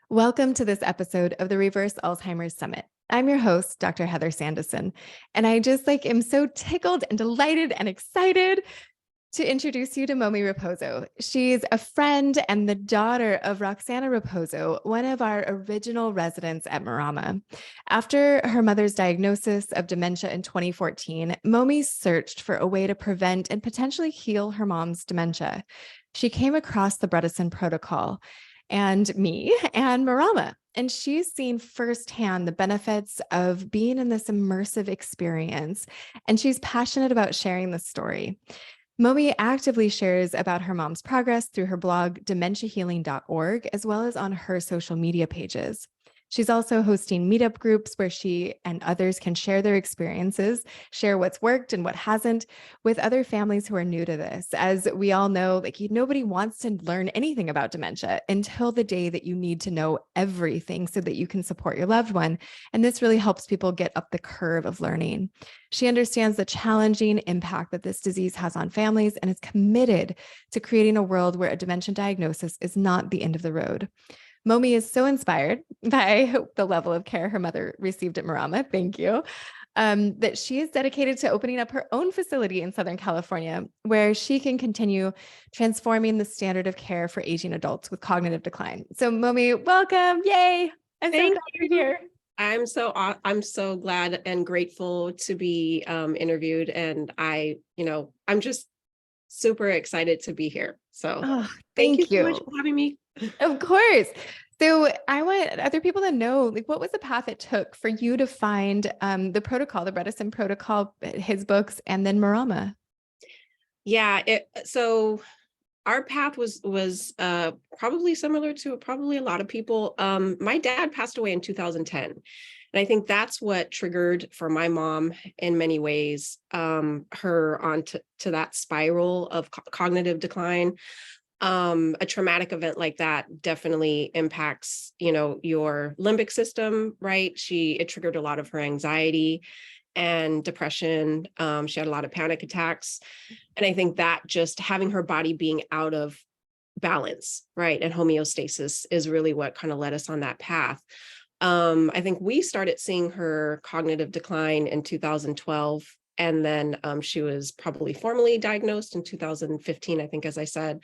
Welcome to this episode of the Reverse Alzheimer's Summit. I'm your host, Dr. Heather Sandison, and I just am so tickled and delighted and excited to introduce you to Momi Rapozo. She's a friend and the daughter of Roxana Rapozo, one of our original residents at Marama. After her mother's diagnosis of dementia in 2014, Momi searched for a way to prevent and potentially heal her mom's dementia. She came across the Bredesen protocol and me and Marama. And she's seen firsthand the benefits of being in this immersive experience. And she's passionate about sharing the story. Momi actively shares about her mom's progress through her blog, dementiahealing.org, as well as on her social media pages. She's also hosting meetup groups where she and others can share their experiences, share what's worked and what hasn't with other families who are new to this. As we all know, nobody wants to learn anything about dementia until the day that you need to know everything so that you can support your loved one. And this really helps people get up the curve of learning. She understands the challenging impact that this disease has on families and is committed to creating a world where a dementia diagnosis is not the end of the road. Momi is so inspired by the level of care her mother received at Marama, thank you, that she is dedicated to opening up her own facility in Southern California, where she can continue transforming the standard of care for aging adults with cognitive decline. So Momi, welcome, yay. I'm so glad you're here. I'm so glad and grateful to be interviewed, and I'm just super excited to be here. So thank you so much for having me. Of course. So I want other people to know, what was the path it took for you to find the protocol, the Bredesen protocol, his books, and then Marama? Yeah, so our path was probably similar to probably a lot of people. My dad passed away in 2010. And I think that's what triggered for my mom in many ways, her onto that spiral of cognitive decline. A traumatic event like that definitely impacts, your limbic system, right? It triggered a lot of her anxiety and depression. She had a lot of panic attacks. And I think that just having her body being out of balance, right, and homeostasis is really what kind of led us on that path. I think we started seeing her cognitive decline in 2012. And then she was probably formally diagnosed in 2015, I think, as I said.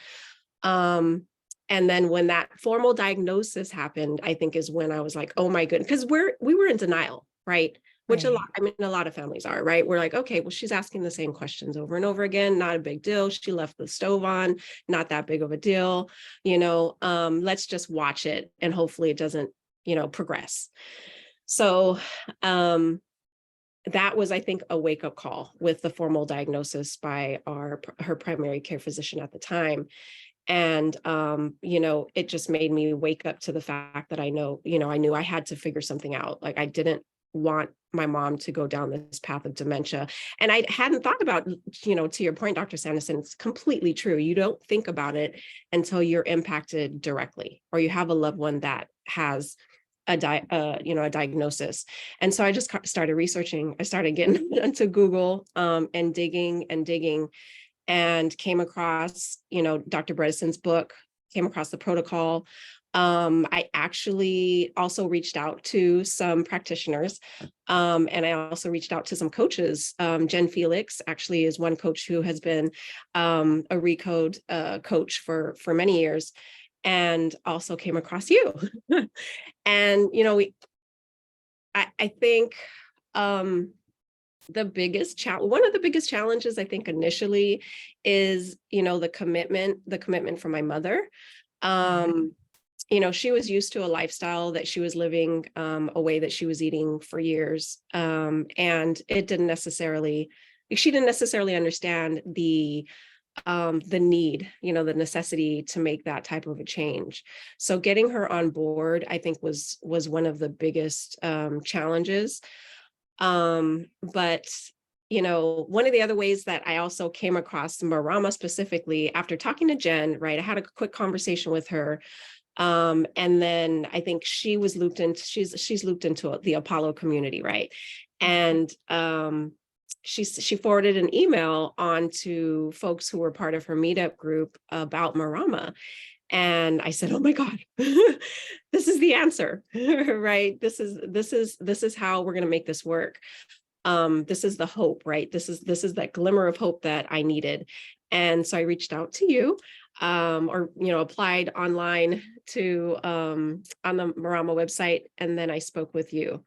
And then when that formal diagnosis happened, I think is when I was like, oh my goodness, because we were in denial, right? Which a lot of families are, right? We're like, okay, well, she's asking the same questions over and over again. Not a big deal. She left the stove on, not that big of a deal. Let's just watch it and hopefully it doesn't, progress. So, that was, I think, a wake-up call with the formal diagnosis by her primary care physician at the time. And, it just made me wake up to the fact that I knew I had to figure something out. Like, I didn't want my mom to go down this path of dementia. And I hadn't thought about, to your point, Dr. Sandison, it's completely true. You don't think about it until you're impacted directly, or you have a loved one that has a diagnosis. And so I just started researching. I started getting into Google and digging and came across, Dr. Bredesen's book, came across the protocol. I actually also reached out to some practitioners, and I also reached out to some coaches. Jen Felix actually is one coach who has been a Recode coach for many years, and also came across you. And, I think one of the biggest challenges, I think, initially is, the commitment from my mother. She was used to a lifestyle that she was living, a way that she was eating for years. And she didn't necessarily understand the need, the necessity to make that type of a change. So getting her on board, I think, was one of the biggest challenges. But one of the other ways that I also came across Marama specifically after talking to Jen, right, I had a quick conversation with her. And then I think she was she's looped into the Apollo community, right? And she forwarded an email on to folks who were part of her meetup group about Marama. And I said, oh my God, this is the answer, right? This is how we're going to make this work. This is the hope, right? This is that glimmer of hope that I needed. And so I reached out to you, or, applied online to, on the Marama website. And then I spoke with you.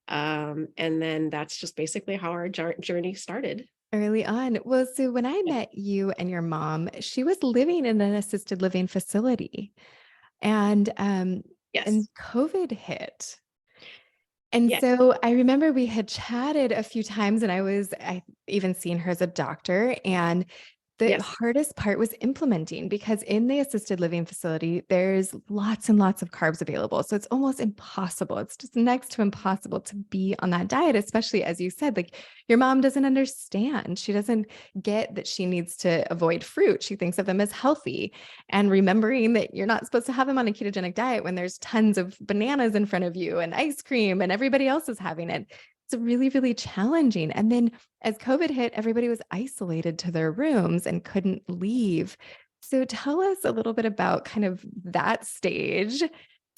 And then that's just basically how our journey started. Early on. Well, so when I Yeah. met you and your mom, she was living in an assisted living facility and Yes. COVID hit. And Yes. so I remember we had chatted a few times and I even seen her as a doctor. And the Yes. hardest part was implementing because in the assisted living facility, there's lots and lots of carbs available. So it's almost impossible. It's just next to impossible to be on that diet, especially as you said, like your mom doesn't understand. She doesn't get that she needs to avoid fruit. She thinks of them as healthy. And remembering that you're not supposed to have them on a ketogenic diet when there's tons of bananas in front of you and ice cream and everybody else is having it. It's really, really challenging. And then as COVID hit, everybody was isolated to their rooms and couldn't leave. So tell us a little bit about kind of that stage and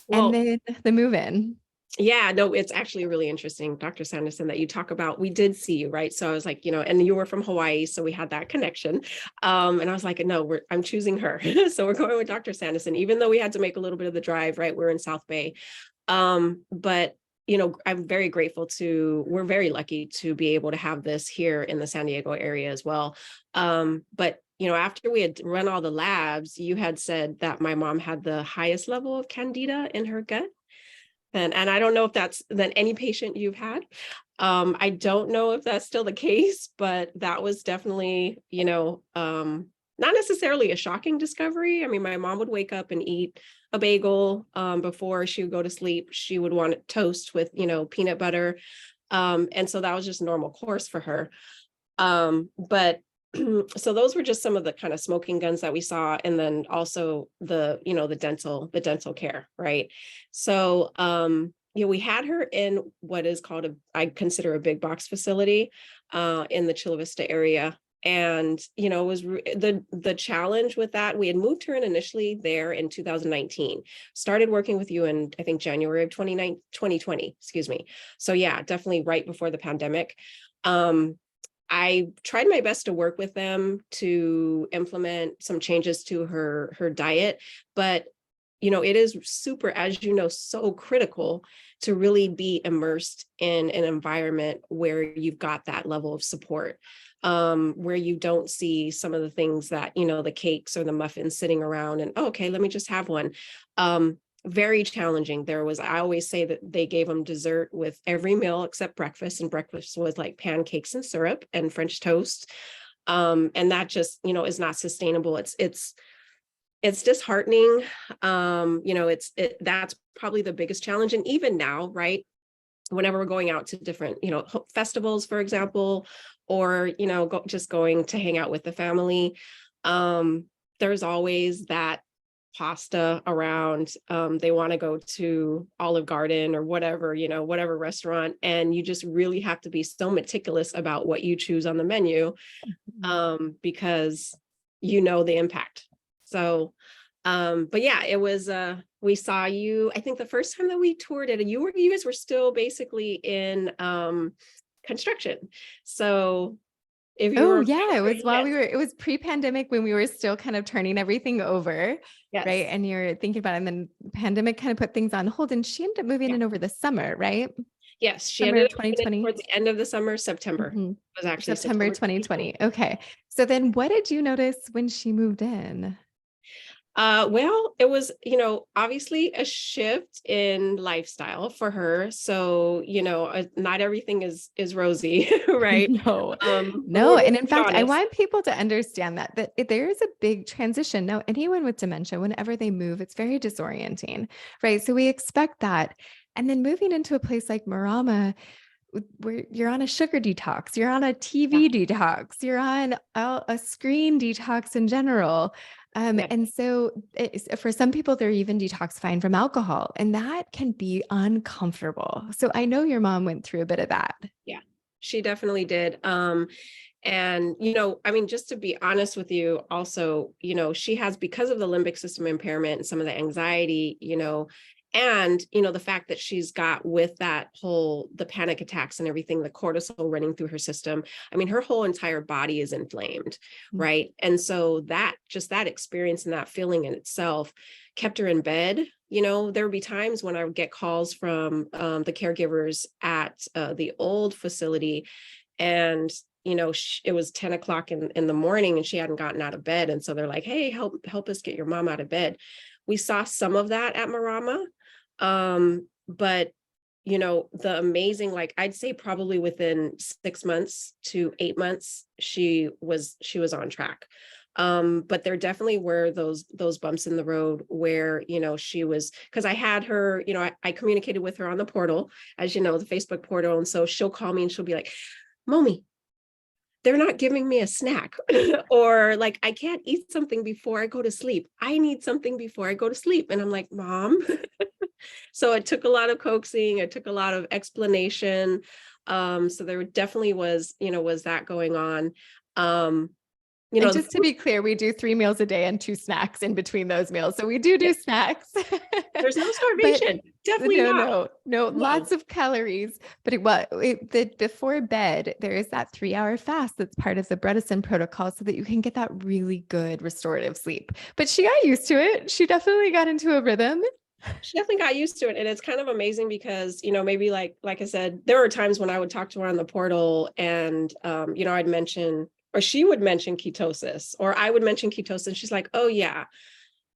Well, then the move in. yeah, no, it's actually really interesting, Dr. Sanderson, that you talk about. We did see you, right? So I was like, and you were from Hawaii, so we had that connection. And I was like, no, I'm choosing her. So we're going with Dr. Sanderson, even though we had to make a little bit of the drive, right? We're in South Bay. But I'm very grateful we're very lucky to be able to have this here in the San Diego area as well. But after we had run all the labs, you had said that my mom had the highest level of candida in her gut. And I don't know if that's than any patient you've had. I don't know if that's still the case, but that was definitely, not necessarily a shocking discovery. I mean, my mom would wake up and eat a bagel before she would go to sleep. She would want toast with, peanut butter. And so that was just normal course for her. But so those were just some of the kind of smoking guns that we saw. And then also the dental care, right? So, we had her in what is called I consider a big box facility in the Chula Vista area. And, it was the challenge with that. We had moved her in initially there in 2019, started working with you in, I think, January of 2020, excuse me. So yeah, definitely right before the pandemic. I tried my best to work with them to implement some changes to her diet, but it is super, as so critical to really be immersed in an environment where you've got that level of support, where you don't see some of the things that, the cakes or the muffins sitting around and, oh, okay, let me just have one. Very challenging. I always say that they gave them dessert with every meal except breakfast, and breakfast was like pancakes and syrup and French toast. And that just, is not sustainable. It's disheartening. That's probably the biggest challenge. And even now, right, whenever we're going out to different, festivals, for example, or, just going to hang out with the family, there's always that pasta around. They want to go to Olive Garden or whatever, whatever restaurant. And you just really have to be so meticulous about what you choose on the menu, because the impact. So, but yeah, it was, we saw you, I think the first time that we toured it, and you guys were still basically in, construction. So if you Oh were, yeah, yes, it was pre-pandemic when we were still kind of turning everything over, right? yes, And you're thinking about it, and then pandemic kind of put things on hold and she ended up moving yeah, in over the summer, right? yes. She Summer ended of up moving in 2020. towards the end of the summer, September. Mhm. It was actually September September 2020. 2020. Okay. So then what did you notice when she moved in? Well, it was, obviously a shift in lifestyle for her. So, not everything is rosy, right? No, We're no. gonna And in be fact, I honest. want people to understand that there is a big transition. Now, anyone with dementia, whenever they move, it's very disorienting, right? So we expect that. And then moving into a place like Marama, where you're on a sugar detox, you're on a Yeah, TV detox, you're on a screen detox in general. yeah, And so for some people, they're even detoxifying from alcohol, and that can be uncomfortable. So I know your mom went through a bit of that. yeah. She definitely did. And, I mean, just to be honest with you, also, she has, because of the limbic system impairment and some of the anxiety, and, the fact that she's got with that the panic attacks and everything, the cortisol running through her system. I mean, her whole entire body is inflamed, Mm. right? And so that experience and that feeling in itself kept her in bed. There would be times when I would get calls from the caregivers at the old facility, and it was 10 o'clock in the morning and she hadn't gotten out of bed. And so they're like, hey, help us get your mom out of bed. We saw some of that at Marama. But the amazing, like, I'd say probably within 6 months to 8 months, she was on track. But there definitely were those bumps in the road where, she was, because I had her, I communicated with her on the portal, as the Facebook portal. And so she'll call me and she'll be like, Momi, they're not giving me a snack or like, I can't eat something before I go to sleep. I need something before I go to sleep. And I'm like, Mom. So it took a lot of coaxing. It took a lot of explanation. So there definitely was that going on. And just to be clear, we do 3 meals a day and 2 snacks in between those meals. So we do snacks. There's no starvation. Definitely not. No, lots of calories. But before bed, there is that 3-hour fast that's part of the Bredesen protocol so that you can get that really good restorative sleep. But she got used to it. She definitely got into a rhythm. She definitely got used to it. And it's kind of amazing because, maybe like I said, there were times when I would talk to her on the portal and, I'd mention, or she would mention ketosis, or I would mention ketosis. She's like, oh yeah,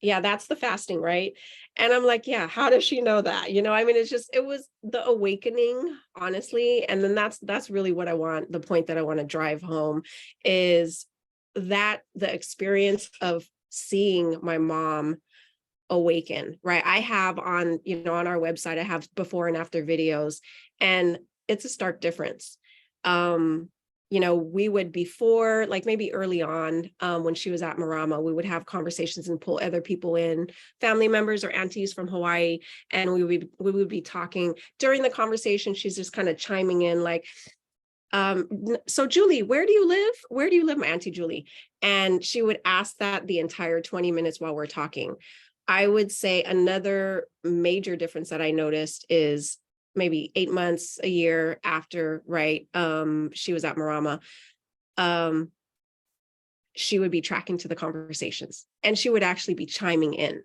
that's the fasting, right? And I'm like, yeah, how does she know that? I mean, it was the awakening, honestly. And then that's really what I want. The point that I want to drive home is that the experience of seeing my mom awaken, right? I have on our website, I have before and after videos, and it's a stark difference. We would, before, like maybe early on, when she was at Marama, we would have conversations and pull other people in, family members or aunties from Hawaii. And we would be talking during the conversation. She's just kind of chiming in like, so Julie, where do you live? Where do you live, my auntie Julie? And she would ask that the entire 20 minutes while we're talking. I would say another major difference that I noticed is maybe 8 months, a year after, right? She was at Marama. She would be tracking to the conversations and she would actually be chiming in.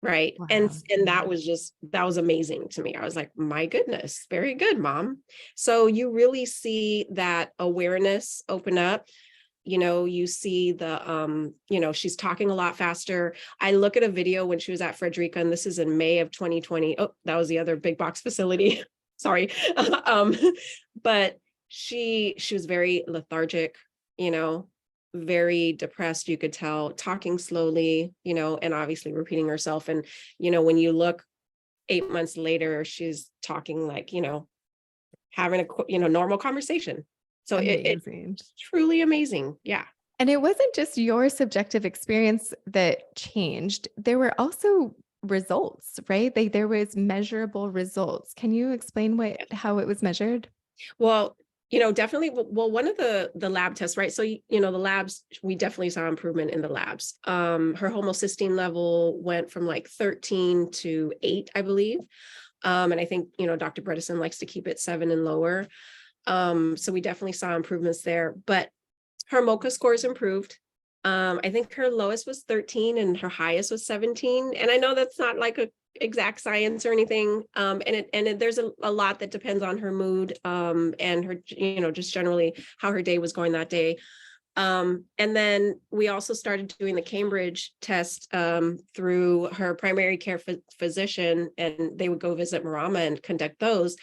Right. Wow. And that was amazing to me. I was like, my goodness, very good, Mom. So you really see that awareness open up. You see the, she's talking a lot faster. I look at a video when she was at Frederica, and this is in May of 2020. Oh, that was the other big box facility. Sorry. But she was very lethargic, very depressed. You could tell, talking slowly, and obviously repeating herself. And, when you look 8 months later, she's talking like, having a, normal conversation. So it's truly amazing. Yeah. And it wasn't just your subjective experience that changed. There were also results, right? There was measurable results. Can you explain how it was measured? Well, definitely. Well, one of the lab tests, right? So, the labs, we definitely saw improvement in the labs. Her homocysteine level went from like 13 to 8, I believe. And I think, Dr. Bredesen likes to keep it 7 and lower. So we definitely saw improvements there, but her MoCA scores improved. I think her lowest was 13 and her highest was 17. And I know that's not like a exact science or anything. There's a lot that depends on her mood, and her, just generally how her day was going that day. And then we also started doing the Cambridge test through her primary care physician, and they would go visit Marama and conduct those.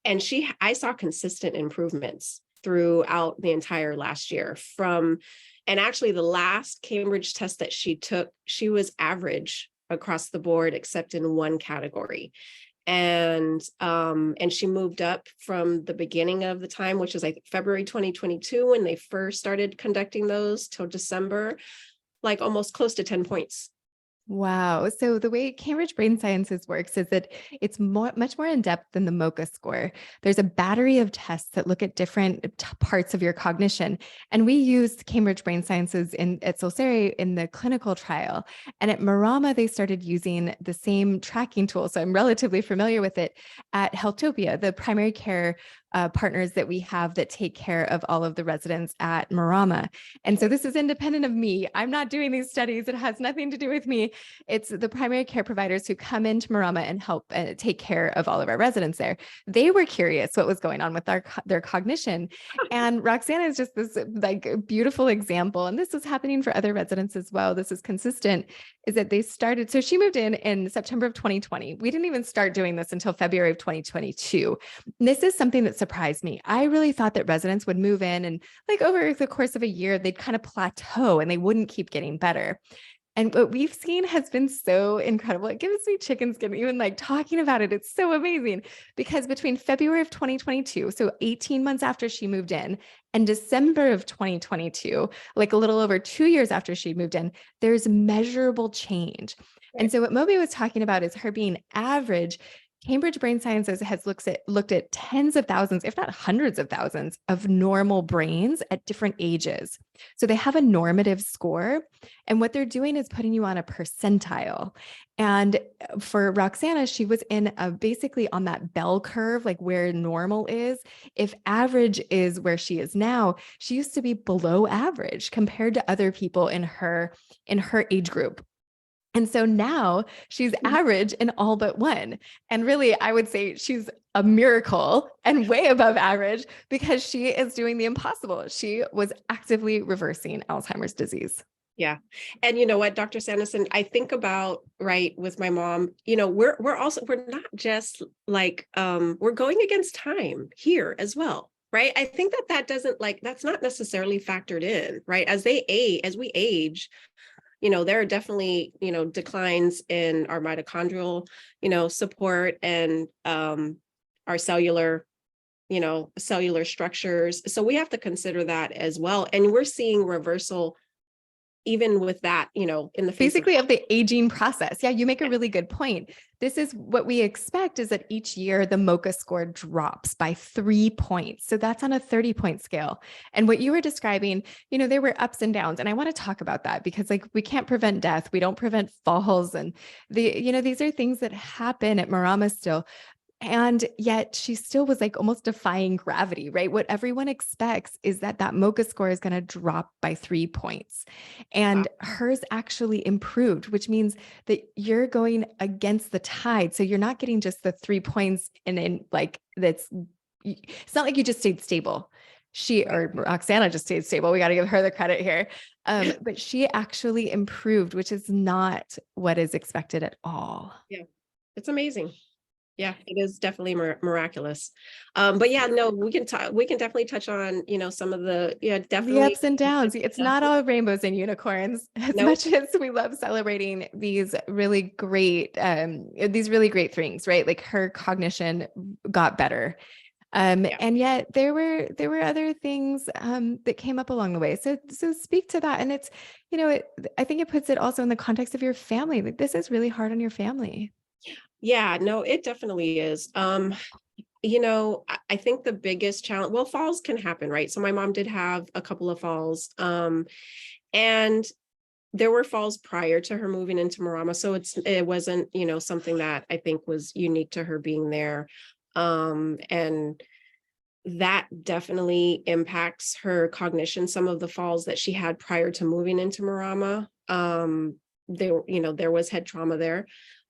And I saw consistent improvements throughout the entire last year and actually the last Cambridge test that she took, she was average across the board, except in one category. And she moved up from the beginning of the time, which is like February 2022, when they first started conducting those, till December, like almost close to 10 points. Wow. So the way Cambridge Brain Sciences works is that it's much more in depth than the MoCA score. There's a battery of tests that look at different parts of your cognition. And we used Cambridge Brain Sciences at Solseri in the clinical trial. And at Marama, they started using the same tracking tool. So I'm relatively familiar with it at Healthtopia, the primary care partners that we have that take care of all of the residents at Marama. And so this is independent of me. I'm not doing these studies. It has nothing to do with me. It's the primary care providers who come into Marama and help take care of all of our residents there. They were curious what was going on with their cognition. And Roxana is just this like beautiful example. And this is happening for other residents as well. This is consistent, is that they started. So she moved in September of 2020. We didn't even start doing this until February of 2022. This is something that surprised me. I really thought that residents would move in and like over the course of a year, they'd kind of plateau and they wouldn't keep getting better. And what we've seen has been so incredible. It gives me chicken skin, even like talking about it. It's so amazing because between February of 2022, so 18 months after she moved in, and December of 2022, like a little over 2 years after she moved in, there's measurable change. Right. And so what Moby was talking about is her being average. Cambridge Brain Sciences has looked at tens of thousands, if not hundreds of thousands, of normal brains at different ages. So they have a normative score, and what they're doing is putting you on a percentile. And for Roxana, she was in basically on that bell curve, like where normal is. If average is where she is now, she used to be below average compared to other people in her age group. And so now she's average in all but one. And really, I would say she's a miracle and way above average because she is doing the impossible. She was actively reversing Alzheimer's disease. Yeah. And you know what, Dr. Sandison, I think about, right, with my mom, we're not just like, we're going against time here as well. Right. I think that doesn't that's not necessarily factored in, right? As we age, there are definitely, declines in our mitochondrial, support and our cellular structures. So we have to consider that as well. And we're seeing reversal even with that, in the face basically of the aging process. Yeah, you make a really good point. This is what we expect is that each year the MoCA score drops by 3 points. So that's on a 30-point scale. And what you were describing, there were ups and downs. And I want to talk about that because like we can't prevent death. We don't prevent falls. And these are things that happen at Marama still. And yet she still was like almost defying gravity, right? What everyone expects is that MoCA score is going to drop by 3 points. And hers actually improved, which means that you're going against the tide. So you're not getting just the 3 points and then like it's not like you just stayed stable. Or Roxana just stayed stable. We got to give her the credit here. But she actually improved, which is not what is expected at all. Yeah, it's amazing. Yeah, it is definitely miraculous. But yeah, no, we can definitely touch on, some of the, definitely the ups and downs. It's not all rainbows and unicorns. As much as we love celebrating these really great things, right? Like her cognition got better. And yet there were other things that came up along the way. So speak to that. And it's, I think it puts it also in the context of your family. Like this is really hard on your family. Yeah, no, it definitely is. I think the biggest challenge, well, falls can happen, right? So my mom did have a couple of falls. And there were falls prior to her moving into Marama. So it wasn't, something that I think was unique to her being there. And that definitely impacts her cognition. Some of the falls that she had prior to moving into Marama, there was head trauma there.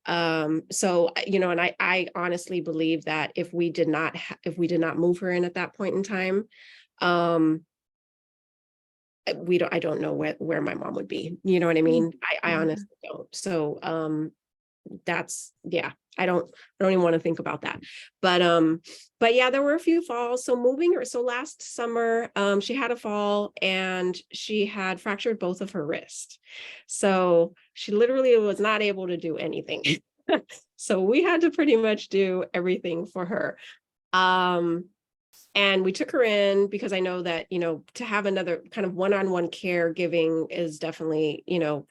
So and I honestly believe that if we did not move her in at that point in time, I don't know where my mom would be, you know what I mean? I honestly don't. So that's, yeah, I don't even want to think about that. But yeah, there were a few falls. So last summer, she had a fall and she had fractured both of her wrists. So she literally was not able to do anything. So we had to pretty much do everything for her. And we took her in because I know that, to have another kind of one-on-one caregiving is definitely,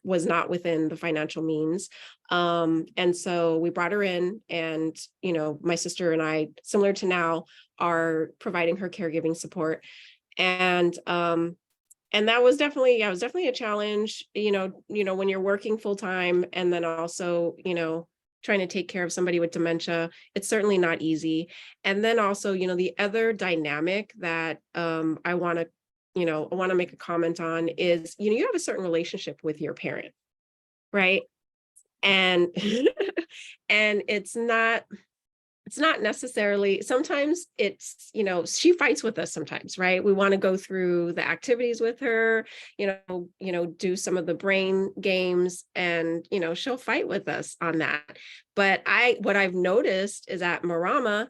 was not within the financial means. And so we brought her in, and, my sister and I, similar to now, are providing her caregiving support. And that was definitely, yeah, it was definitely a challenge, when you're working full time and then also, trying to take care of somebody with dementia. It's certainly not easy. And then also, the other dynamic that I want to make a comment on is, you have a certain relationship with your parent, right? And and it's not necessarily, sometimes it's, she fights with us sometimes, right? We want to go through the activities with her, do some of the brain games, and, she'll fight with us on that. But what I've noticed is that Marama,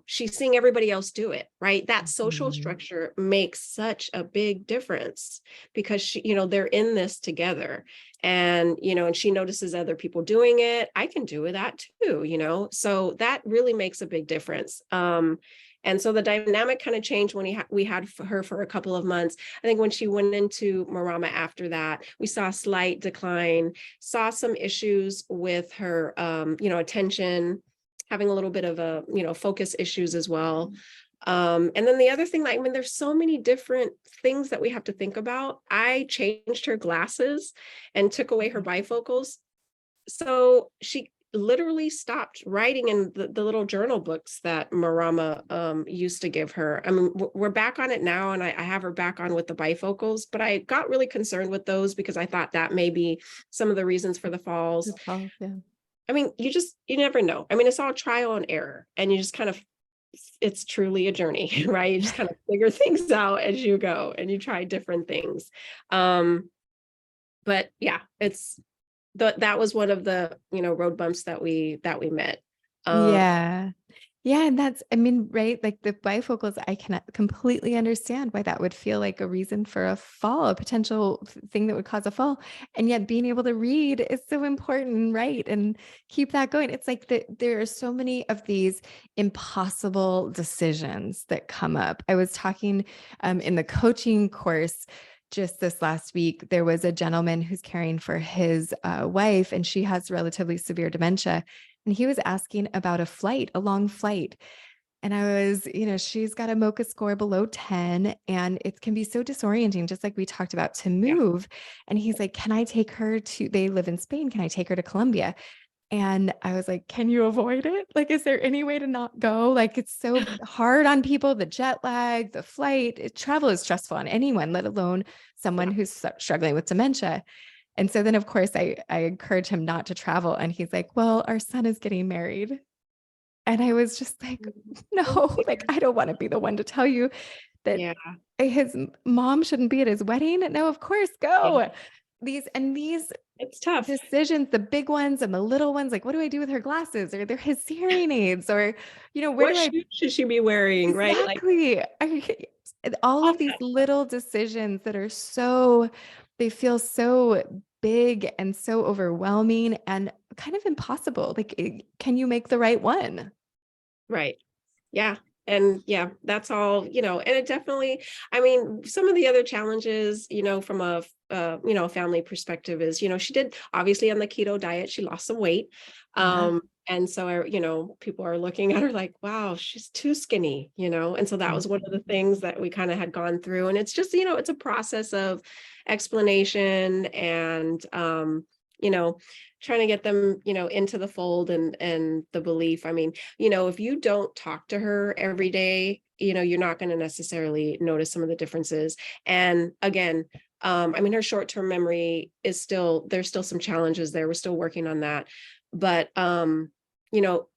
she's seeing everybody else do it, right? That social Mhm. structure makes such a big difference, because they're in this together. And, and she notices other people doing it. I can do that too, so that really makes a big difference. And so the dynamic kind of changed when we had her for a couple of months. I think when she went into Marama after that, we saw a slight decline, saw some issues with her, attention, having a little bit of a, focus issues as well. And then the other thing, there's so many different things that we have to think about. I changed her glasses and took away her bifocals. So she literally stopped writing in the little journal books that Marama used to give her. We're back on it now, and I have her back on with the bifocals, but I got really concerned with those because I thought that may be some of the reasons for the falls. The fall, yeah. You never know. It's all trial and error, and you just kind of, it's truly a journey, right? You just kind of figure things out as you go, and you try different things. But yeah, that was one of the, road bumps that we met. Um, Yeah. Yeah, and right, like the bifocals, I can completely understand why that would feel like a reason for a fall, a potential thing that would cause a fall. And yet being able to read is so important, right? And keep that going. It's like there are so many of these impossible decisions that come up. I was talking in the coaching course just this last week. There was a gentleman who's caring for his wife, and she has relatively severe dementia. And he was asking about a long flight. And I was, she's got a MOCA score below 10, and it can be so disorienting, just like we talked about, to yeah, move. And he's like, can I take her they live in Spain. Can I take her to Colombia? And I was like, can you avoid it? Like, is there any way to not go? Like, it's so hard on people, the jet lag, the flight, travel is stressful on anyone, let alone someone yeah, who's struggling with dementia. And so then, of course, I encourage him not to travel. And he's like, well, our son is getting married. And I was just like, no, like, I don't want to be the one to tell you that yeah, his mom shouldn't be at his wedding. No, of course, yeah. go. These It's tough. decisions, the big ones and the little ones, like, what do I do with her glasses? Or they're his hearing aids? Or, where What do I shoes should she be wearing, right? Like, exactly? All all of these that. little decisions that are they feel so big and so overwhelming and kind of impossible. Like, can you make the right one? Right. Yeah. And yeah, that's all, and it definitely, some of the other challenges, from a, family perspective is, she did obviously on the keto diet, she lost some weight. Yeah. And so, people are looking at her like, wow, she's too skinny, and so that was one of the things that we kind of had gone through. And it's just, it's a process of explanation and, you know, trying to get them, into the fold and the belief. If you don't talk to her every day, you're not going to necessarily notice some of the differences. And again, her short-term memory there's still some challenges there. We're still working on that. But, you know,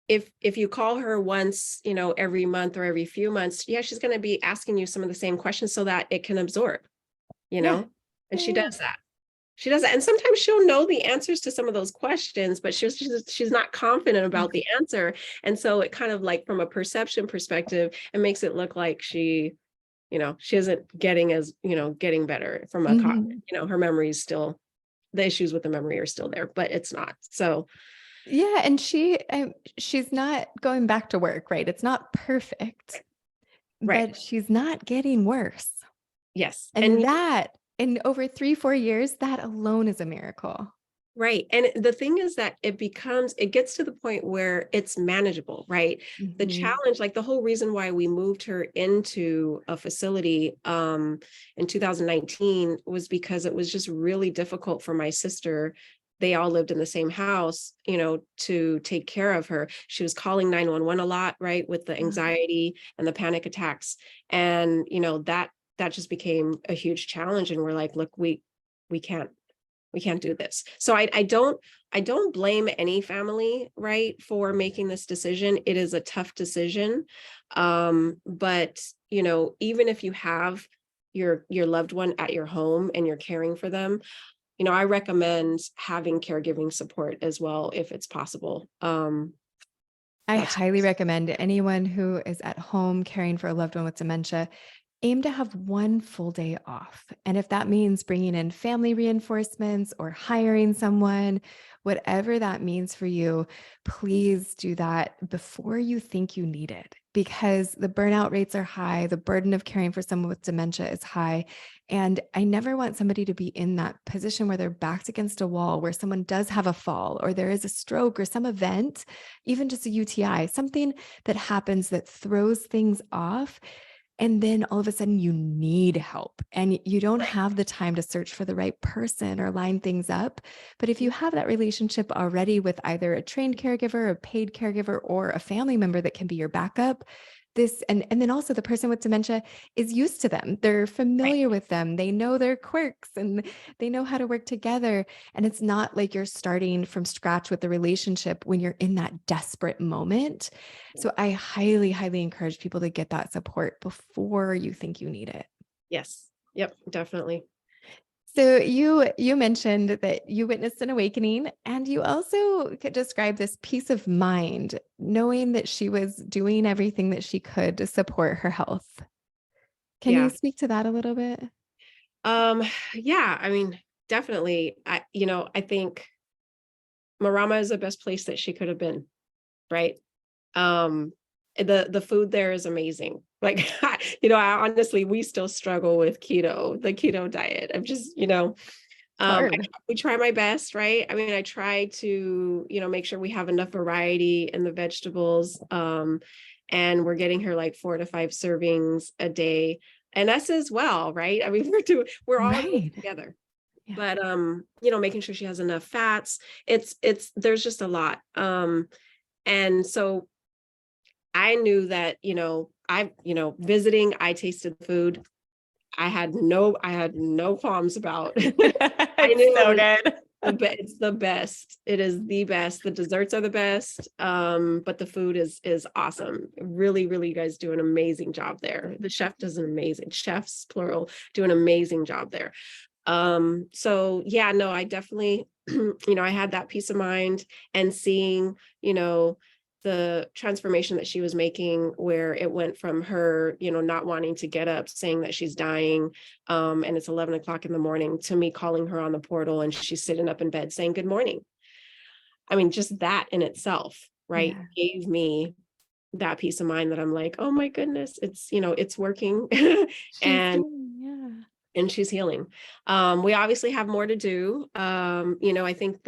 if you call her once, every month or every few months, yeah, she's going to be asking you some of the same questions so that it can absorb, you Yeah. know, and Yeah. she Yeah. does that. She does that. And sometimes she'll know the answers to some of those questions, but she's not confident about the answer. And so it kind of, like, from a perception perspective, it makes it look like she isn't getting better from a Mhm. her memory is still, the issues with the memory are still there, but it's not. So Yeah, and she's not going back to work, right? It's not perfect, Right. but she's not getting worse. Yes. And that in over 3, 4 years, that alone is a miracle. Right. And the thing is that it gets to the point where it's manageable, right? The Mhm. challenge, like the whole reason why we moved her into a facility in 2019 was because it was just really difficult for my sister. They all lived in the same house, to take care of her. She was calling 911 a lot, right? With the Ah, anxiety and the panic attacks. And, that just became a huge challenge. And we're like, look, we can't do this. So I don't blame any family, right, for making this decision. It is a tough decision. But even if you have your loved one at your home and you're caring for them, I recommend having caregiving support as well if it's possible. I That's highly recommend anyone who is at home caring for a loved one with dementia, aim to have one full day off. And if that means bringing in family reinforcements or hiring someone, whatever that means for you, please do that before you think you need it, because the burnout rates are high. The burden of caring for someone with dementia is high. And I never want somebody to be in that position where they're backed against a wall, where someone does have a fall or there is a stroke or some event, even just a UTI, something that happens that throws things off. And then all of a sudden you need help and you don't right. have the time to search for the right person or line things up. But if you have that relationship already with either a trained caregiver, a paid caregiver, or a family member that can be your backup, and then also the person with dementia is used to them. They're Right. familiar with them. They know their quirks and they know how to work together. And it's not like you're starting from scratch with the relationship when you're in that desperate moment. So I highly, highly encourage people to get that support before you think you need it. Yes. Yep, definitely. So you mentioned that you witnessed an awakening and you also could describe this peace of mind, knowing that she was doing everything that she could to support her health. Can you Yeah. speak to that a little bit? Um, yeah, I mean, definitely. I think Marama is the best place that she could have been, right? Um, the food there is amazing. Like, I honestly, we still struggle with the keto diet. I'm just, It's hard. we try my best, right? I mean, I try to, make sure we have enough variety in the vegetables. And we're getting her like 4 to 5 servings a day. And us as well, right? I mean, we're all doing Right. it together. Yeah. But making sure she has enough fats. There's just a lot. And so I knew that, visiting, I tasted the food. I had no qualms about. I It's knew it so was good. it's the best. It is the best. The desserts are the best. But the food is awesome. Really, really, you guys do an amazing job there. The chefs plural do an amazing job there. So yeah, no, I definitely, I had that peace of mind and seeing, the transformation that she was making, where it went from her, not wanting to get up, saying that she's dying, and it's 11 o'clock in the morning, to me calling her on the portal and she's sitting up in bed saying good morning. I mean, just that in itself, right, Yeah. gave me that peace of mind that I'm like, oh my goodness, it's working. She's and healing. Yeah. and she's healing. We obviously have more to do. I think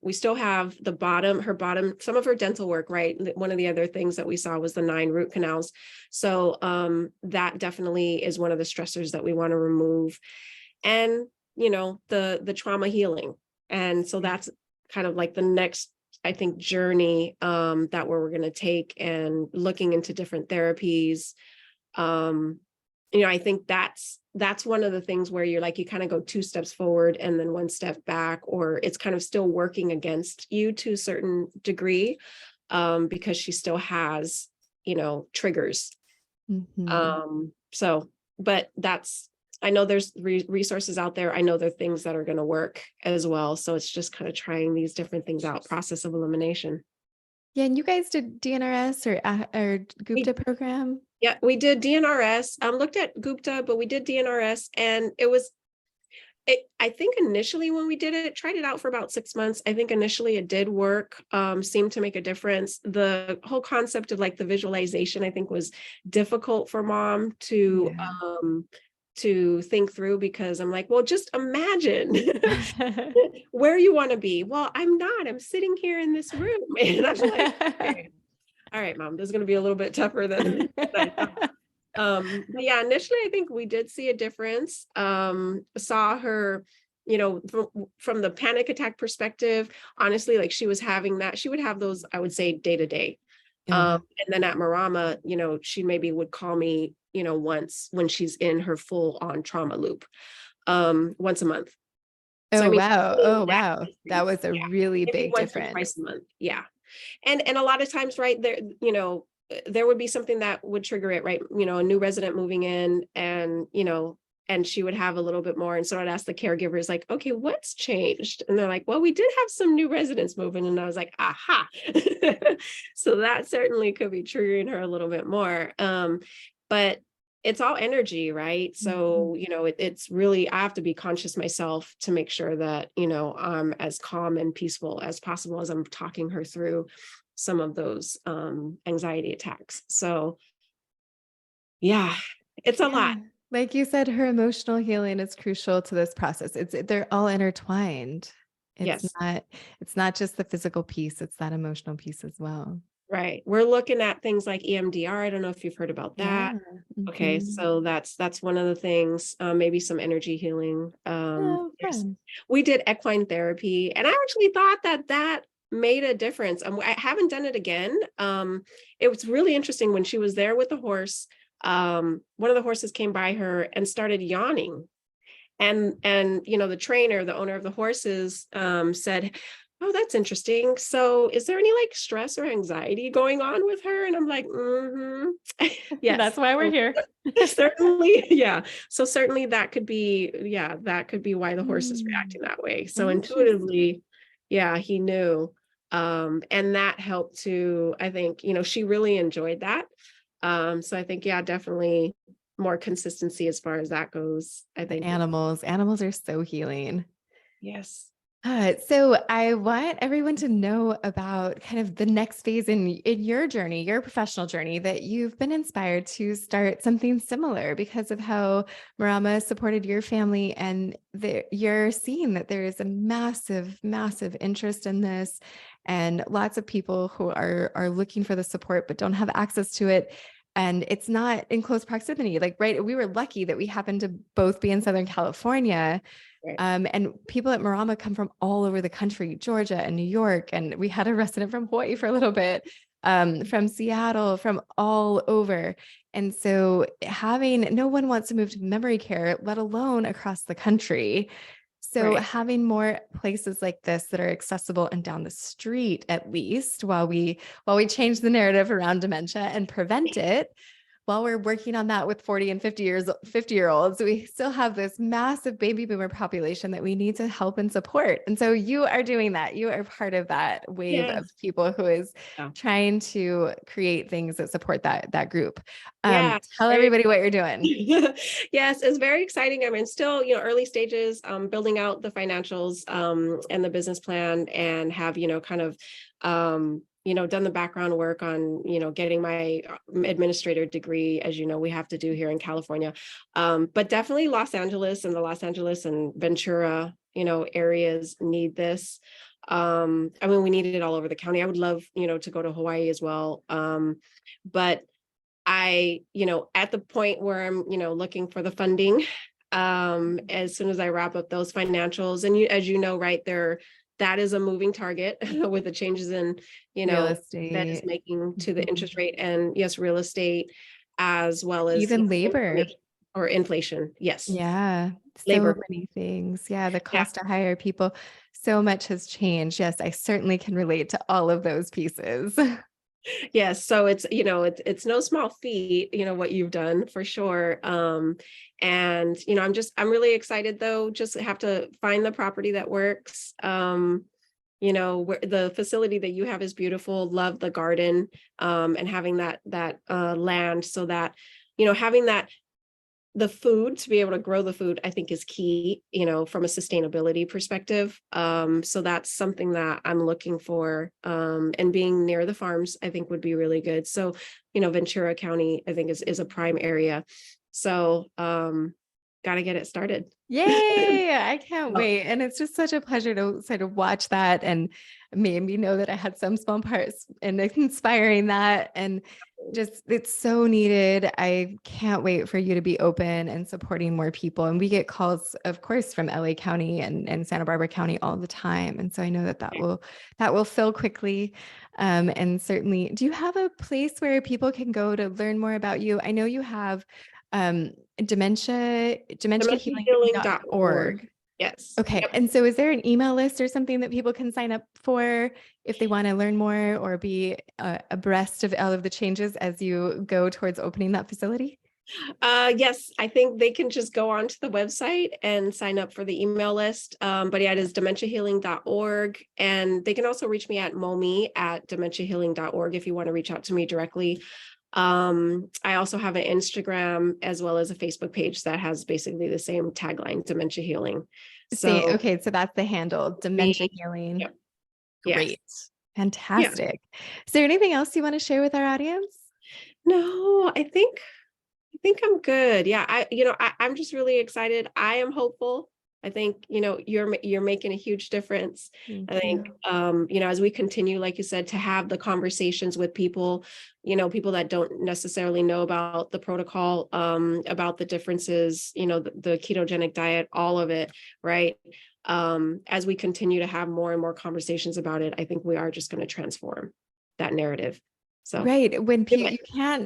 we still have some of her dental work, right? One of the other things that we saw was the 9 root canals. So that definitely is one of the stressors that we want to remove. And, the trauma healing. And so Yeah. that's kind of like the next, I think, journey that we're going to take, and looking into different therapies. I think that's one of the things where you're like, you kind of go 2 steps forward and then 1 step back, or it's kind of still working against you to a certain degree, because she still has, triggers. Mhm. So, but I know there's resources out there. I know there are things that are going to work as well. So it's just kind of trying these different things out, process of elimination. Yeah, and you guys did DNRS or We Gupta program? Yeah, we did DNRS. Looked at Gupta, but we did DNRS, and I think initially when we did it, tried it out for about 6 months. I think initially it did work, seemed to make a difference. The whole concept of like the visualization, I think was difficult for mom to think through, because I'm like, well, just imagine where you want to be. Well, I'm not, I'm sitting here in this room. And I'm like, okay, all right, mom, this is going to be a little bit tougher than I thought. But yeah, initially I think we did see a difference. Saw her, from the panic attack perspective, honestly, like she was having that, she would have those, I would say, day to day. Mhm. And then at Marama, she maybe would call me, once when she's in her full on trauma loop, once a month. So I Oh, mean, wow. Oh, that wow. That increase, was a yeah, really maybe big once or difference. twice a month, yeah. And a lot of times, right there, there would be something that would trigger it, right? A new resident moving in, and she would have a little bit more. And so I'd ask the caregivers, like, okay, what's changed? And they're like, well, we did have some new residents moving. And I was like, aha. So that certainly could be triggering her a little bit more. But it's all energy, right? Mhm. So, it's really, I have to be conscious myself to make sure that, I'm as calm and peaceful as possible as I'm talking her through some of those anxiety attacks. So yeah, it's a lot. Yeah. Like you said, her emotional healing is crucial to this process. They're all intertwined. It's Yes. not it's not just the physical piece, it's that emotional piece as well. Right. We're looking at things like EMDR. I don't know if you've heard about that. Yeah. Okay, Mhm. so that's one of the things. Maybe some energy healing. Oh, There's fun. We did equine therapy, and I actually thought that made a difference. I haven't done it again. It was really interesting when she was there with the horse. One of the horses came by her and started yawning, and the trainer, the owner of the horses, said, oh, that's interesting, so is there any like stress or anxiety going on with her? And I'm like, yes. That's why we're So here. certainly, yeah, so certainly that could be, yeah, that could be why the horse is Hmm. reacting that way. So Interesting. intuitively, yeah, he knew. And that helped to, I think, she really enjoyed that. So I think, yeah, definitely more consistency as far as that goes, I The think. animals are so healing. Yes. So I want everyone to know about kind of the next phase in your journey, your professional journey, that you've been inspired to start something similar because of how Marama supported your family, and you're seeing that there is a massive, massive interest in this, and lots of people who are looking for the support but don't have access to it. And it's not in close proximity. Like, right, we were lucky that we happened to both be in Southern California, Right. and people at Marama come from all over the country, Georgia and New York. And we had a resident from Hawaii for a little bit, from Seattle, from all over. And so no one wants to move to memory care, let alone across the country. So Right. having more places like this that are accessible and down the street, at least while we change the narrative around dementia and prevent it, while we're working on that with 40 and 50-year-olds, we still have this massive baby boomer population that we need to help and support. And so you are doing that. You are part of that wave of Yes. people who is Yeah. trying to create things that support that group. Yeah. Tell Very everybody what you're doing. yes, it's very exciting. I mean, still, early stages, building out the financials, and the business plan, and have, kind of, done the background work on, getting my administrator degree, as we have to do here in California. But definitely Los Angeles and the Los Angeles and Ventura, areas need this. I mean, we need it all over the county. I would love, to go to Hawaii as well. But at the point where I'm, looking for the funding, as soon as I wrap up those financials, and as right there, that is a moving target with the changes in, Real Fed is estate, making to the mhm, interest rate, and yes, real estate, as well as even labor. inflation. Yes. Yeah, so Labor. many things. Yeah, the Yeah. cost to hire people, so much has changed. Yes, I certainly can relate to all of those pieces. Yes, so it's no small feat, what you've done for sure. And I'm really excited though, just have to find the property that works. Where the facility that you have is beautiful, love the garden, and having that land, so that, having that the food, to be able to grow the food, I think is key, from a sustainability perspective. So that's something that I'm looking for. And being near the farms, I think would be really good. So, Ventura County, I think is a prime area. So, got to get it started. Yay! I can't Oh, wait. And it's just such a pleasure to sort of watch that and made me know that I had some small parts in inspiring that. And just, it's so needed. I can't wait for you to be open and supporting more people. And we get calls, of course, from LA County and Santa Barbara County all the time. And so I know that that will fill quickly. And certainly, do you have a place where people can go to learn more about you? I know you have um, DementiaHealing.org. dementiahealing.org. Yes. Okay. Yep. And so is there an email list or something that people can sign up for if they want to learn more or be abreast of all of the changes as you go towards opening that facility? Yes, I think they can just go onto the website and sign up for the email list. But yeah, it is dementiahealing.org. And they can also reach me at momi@dementiahealing.org if you want to reach out to me directly. I also have an Instagram as well as a Facebook page that has basically the same tagline, Dementia Healing. See, So okay. So that's the handle, Dementia me, Healing. yep, yes, Great. yeah. Fantastic. Is there anything else you want to share with our audience? No, I think I'm good. Yeah, I'm just really excited. I am hopeful. I think, you're making a huge difference. Thank I think, you. as we continue, like you said, to have the conversations with people, people that don't necessarily know about the protocol, about the differences, the ketogenic diet, all of it, right? As we continue to have more and more conversations about it, I think we are just going to transform that narrative. So, Right. When anyway,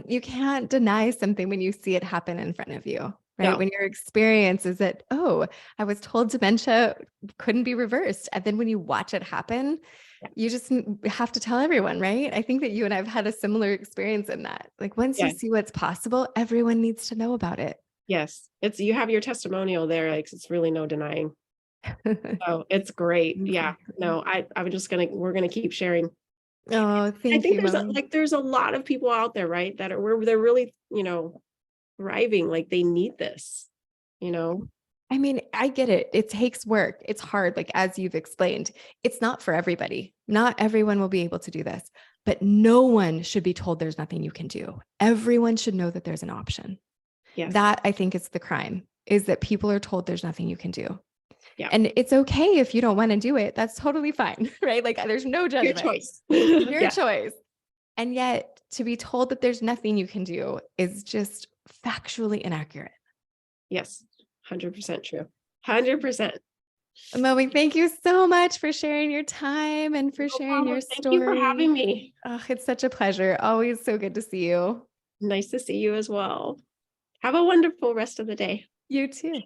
you can't deny something when you see it happen in front of you, right? no, When your experience is that, oh, I was told dementia couldn't be reversed. And then when you watch it happen, you just have to tell everyone, right? I think that you and I've had a similar experience in that. Like once you yeah. see what's possible, everyone needs to know about it. Yes, you have your testimonial there, like it's really no denying. Oh, it's great. Yeah. Exactly. No, we're gonna keep sharing. Oh, I thank think you, Momi. there's a lot of people out there, right, that are where they're really, thriving, like they need this, you know? I mean, I get it. It takes work. It's hard. Like, as you've explained, it's not for everybody. Not everyone will be able to do this, but no one should be told there's nothing you can do. Everyone should know that there's an option. Yes. That I think is the crime, is that people are told there's nothing you can do. Yeah. And it's okay if you don't want to do it. That's totally fine, right? Like, there's no Your judgment, choice. your Yeah. choice. And yet, to be told that there's nothing you can do is just factually inaccurate. Yes. 100% true. 100%. Momi, thank you so much for sharing your time and for No sharing your problem. Thank you for story. having me. Oh, it's such a pleasure. Always so good to see you. Nice to see you as well. Have a wonderful rest of the day. You too.